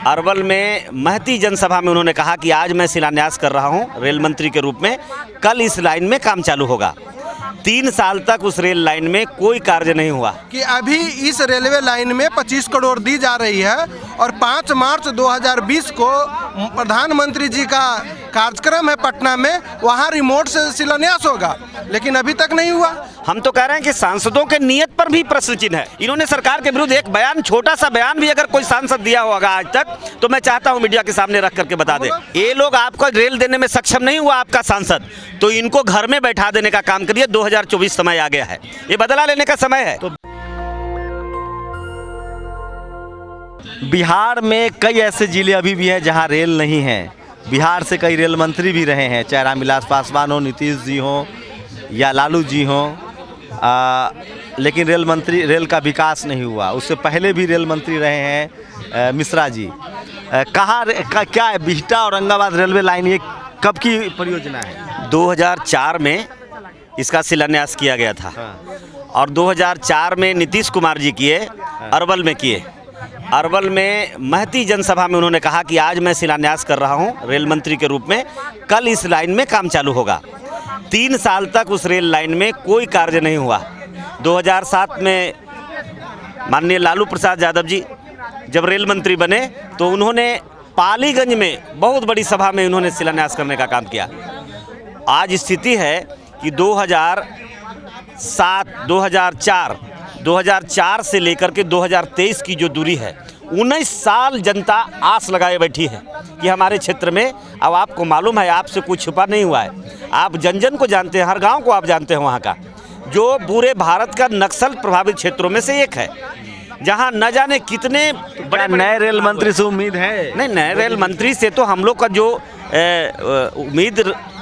अरवल में महती जनसभा में उन्होंने कहा कि आज मैं शिलान्यास कर रहा हूं रेल मंत्री के रूप में, कल इस लाइन में काम चालू होगा। 3 साल तक उस रेल लाइन में कोई कार्य नहीं हुआ कि अभी इस रेलवे लाइन में 25 करोड़ दी जा रही है और 5 मार्च 2020 को प्रधानमंत्री जी का कार्यक्रम है पटना में, वहां रिमोट से शिलान्यास होगा, लेकिन अभी तक नहीं हुआ। हम तो कह रहे हैं कि सांसदों के नियत पर भी प्रश्न चिन्ह है। इन्होंने सरकार के विरुद्ध एक बयान, छोटा सा बयान भी अगर कोई सांसद दिया होगा आज तक, तो मैं चाहता हूं मीडिया के सामने रख करके बता दे। ये लोग आपको रेल देने में सक्षम नहीं हुआ आपका सांसद, तो इनको घर में बैठा देने का काम करिए। 2024 समय आ गया है, ये बदला लेने का समय है। तो बिहार में कई ऐसे जिले अभी भी हैं जहां रेल नहीं है। बिहार से कई रेल मंत्री भी रहे हैं, चाहे रामविलास पासवान हो, नीतीश जी हो या लालू जी हो, लेकिन रेल का विकास नहीं हुआ। उससे पहले भी रेल मंत्री रहे हैं मिश्रा जी। क्या है बिहटा औरंगाबाद रेलवे लाइन, ये कब की परियोजना है? 2004 में इसका शिलान्यास किया गया था और 2004 में नीतीश कुमार जी किए, अरवल में किए। अरवल में महती जनसभा में उन्होंने कहा कि आज मैं शिलान्यास कर रहा हूं रेल मंत्री के रूप में, कल इस लाइन में काम चालू होगा। 3 साल तक उस रेल लाइन में कोई कार्य नहीं हुआ। 2007 में माननीय लालू प्रसाद यादव जी जब रेल मंत्री बने तो उन्होंने पालीगंज में बहुत बड़ी सभा में उन्होंने शिलान्यास करने का काम किया। आज स्थिति है कि 2007, 2004 से लेकर के 2023 की जो दूरी है, 19 साल जनता आस लगाए बैठी है कि हमारे क्षेत्र में, अब आपको मालूम है, आपसे कुछ छुपा नहीं हुआ है, आप जन जन को जानते हैं, हर गांव को आप जानते हैं, वहाँ का जो पूरे भारत का नक्सल प्रभावित क्षेत्रों में से एक है, जहाँ न जाने कितने बड़े नए रेल मंत्री से उम्मीद है। नहीं, नए रेल मंत्री से तो हम लोग का जो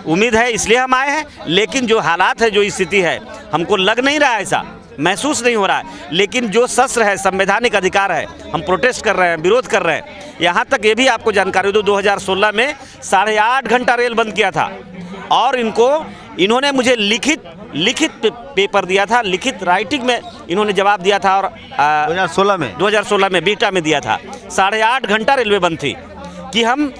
उम्मीद है इसलिए हम आए हैं, लेकिन जो हालात है, जो स्थिति है, हमको लग नहीं रहा है, ऐसा महसूस नहीं हो रहा है। लेकिन जो शस्त्र है, संवैधानिक अधिकार है, हम प्रोटेस्ट कर रहे हैं, विरोध कर रहे हैं। यहाँ तक ये भी आपको जानकारी दो, 2016 में 8.5 घंटा रेल बंद किया था और इन्होंने मुझे लिखित पेपर दिया था, लिखित राइटिंग में इन्होंने जवाब दिया था और 2016 में बिहटा में दिया था। 8.5 घंटा रेलवे बंद थी कि हम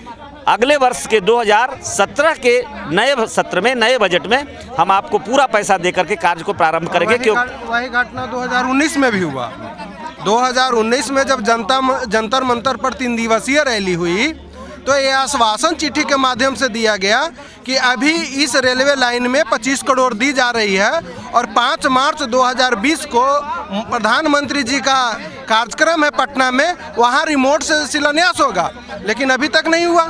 अगले वर्ष के 2017 के नए सत्र में, नए बजट में हम आपको पूरा पैसा दे करके कार्य को प्रारंभ करेंगे। वही घटना 2019 में भी हुआ। 2019 में जब जंतर मंतर पर 3 दिवसीय रैली हुई तो ये आश्वासन चिट्ठी के माध्यम से दिया गया कि अभी इस रेलवे लाइन में 25 करोड़ दी जा रही है और 5 मार्च 2020 को प्रधानमंत्री जी का कार्यक्रम है पटना में, वहां रिमोट से शिलान्यास होगा, लेकिन अभी तक नहीं हुआ।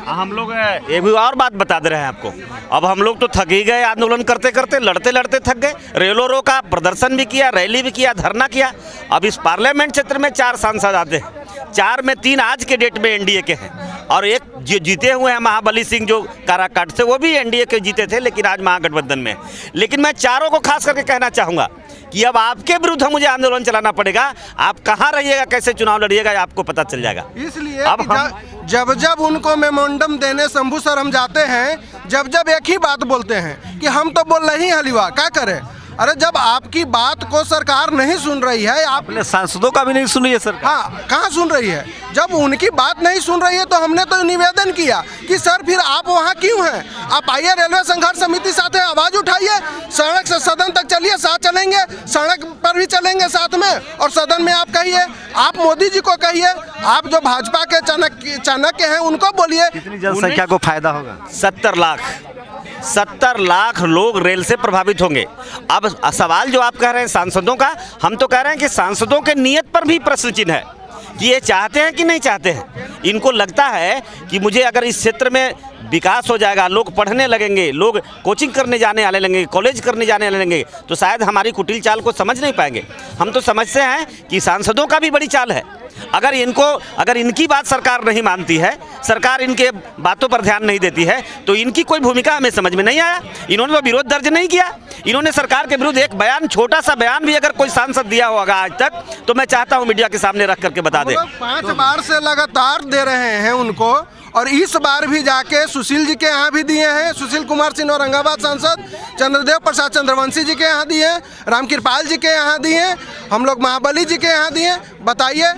हम लोग एक भी और बात बता दे रहे हैं आपको, अब हम लोग तो थक ही गए, आंदोलन करते करते, लड़ते लड़ते थक गए। रेलों रोका, प्रदर्शन भी किया, रैली भी किया, धरना किया। अब इस पार्लियामेंट क्षेत्र में 4 सांसद आते हैं, 4 में 3 आज के डेट में एनडीए के हैं और एक जो जीते हुए हैं महाबली सिंह जो काराकाट से, वो भी एनडीए के जीते थे, लेकिन आज महागठबंधन में। लेकिन मैं चारों को खास करके कहना चाहूँगा कि अब आपके विरुद्ध मुझे आंदोलन चलाना पड़ेगा। आप कहाँ रहिएगा, कैसे चुनाव लड़िएगा, आपको पता चल जाएगा। इसलिए अब जब उनको मेमोरेंडम देने शंभू सर हम जाते हैं, जब एक ही बात बोलते हैं कि हम तो बोल रहे हैं हलवा, क्या करें। अरे जब आपकी बात को सरकार नहीं सुन रही है, आप सांसदों का भी नहीं सुन रही है सरकार। हाँ, कहाँ सुन रही है। जब उनकी बात नहीं सुन रही है तो हमने तो निवेदन किया कि सर फिर आप वहाँ क्यों हैं, आप आइए रेलवे संघर्ष समिति साथ आवाज़ उठाइए, सड़क से सदन तक चलिए, साथ चलेंगे, सड़क पर भी चलेंगे साथ में, और सदन में आप कहिए, आप मोदी जी को कहिए, आप जो भाजपा के चाणक्य हैं उनको बोलिए। कितनी जनसंख्या को फायदा होगा? 70 लाख लोग रेल से प्रभावित होंगे। अब सवाल जो आप कह रहे हैं सांसदों का, हम तो कह रहे हैं कि सांसदों के नियत पर भी प्रश्न चिन्ह है कि ये चाहते हैं कि नहीं चाहते हैं। इनको लगता है कि मुझे अगर इस क्षेत्र में विकास हो जाएगा, लोग पढ़ने लगेंगे, लोग कोचिंग करने जाने आने लगेंगे, कॉलेज करने जाने लगेंगे, तो शायद हमारी कुटिल चाल को समझ नहीं पाएंगे। हम तो समझते हैं कि सांसदों का भी बड़ी चाल है। अगर इनकी बात सरकार नहीं मानती है, सरकार इनके बातों पर ध्यान नहीं देती है, तो इनकी कोई भूमिका हमें समझ में नहीं आया। इन्होंने तो विरोध दर्ज नहीं किया। इन्होंने सरकार के विरुद्ध एक बयान, छोटा सा बयान भी अगर कोई सांसद दिया होगा आज तक, तो मैं चाहता हूं मीडिया के सामने रख करके बता दे। 5 बार से लगातार दे रहे हैं उनको, और इस बार भी जाके सुशील जी के यहाँ भी दिए हैं, सुशील कुमार सिंह औरंगाबाद सांसद, चंद्रदेव प्रसाद चंद्रवंशी जी के यहाँ दिए, रामकृपाल जी के यहाँ दिए, हम लोग महाबली जी के यहाँ दिए। बताइए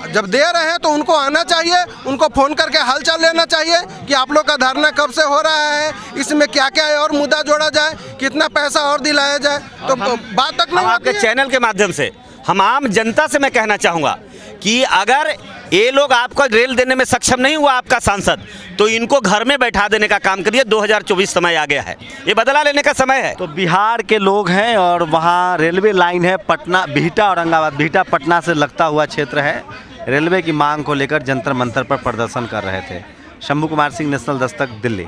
जब दे रहे हैं तो उनको आना चाहिए, उनको फ़ोन करके हालचाल लेना चाहिए कि आप लोग का धरना कब से हो रहा है, इसमें क्या क्या और मुद्दा जोड़ा जाए, कितना पैसा और दिलाया जाए, तो बात तक नहीं हम आपके होती है। चैनल के माध्यम से हम आम जनता से मैं कहना चाहूँगा कि अगर ये लोग आपको रेल देने में सक्षम नहीं हुआ आपका सांसद, तो इनको घर में बैठा देने का काम करिए। 2024 समय आ गया है, ये बदला लेने का समय है। तो बिहार के लोग हैं और वहाँ रेलवे लाइन है, पटना बिहटा औरंगाबाद, बिहटा पटना से लगता हुआ क्षेत्र है। रेलवे की मांग को लेकर जंतर मंतर पर प्रदर्शन कर रहे थे। शंभू कुमार सिंह, नेशनल दस्तक, दिल्ली।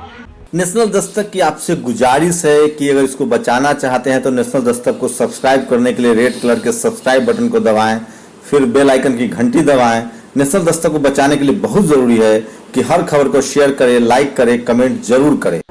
नेशनल दस्तक की आपसे गुजारिश है कि अगर इसको बचाना चाहते हैं तो नेशनल दस्तक को सब्सक्राइब करने के लिए रेड कलर के सब्सक्राइब बटन को दबाएं, फिर बेल आइकन की घंटी दबाएं। नेशनल दस्तक को बचाने के लिए बहुत ज़रूरी है कि हर खबर को शेयर करें, लाइक करें, कमेंट जरूर करें।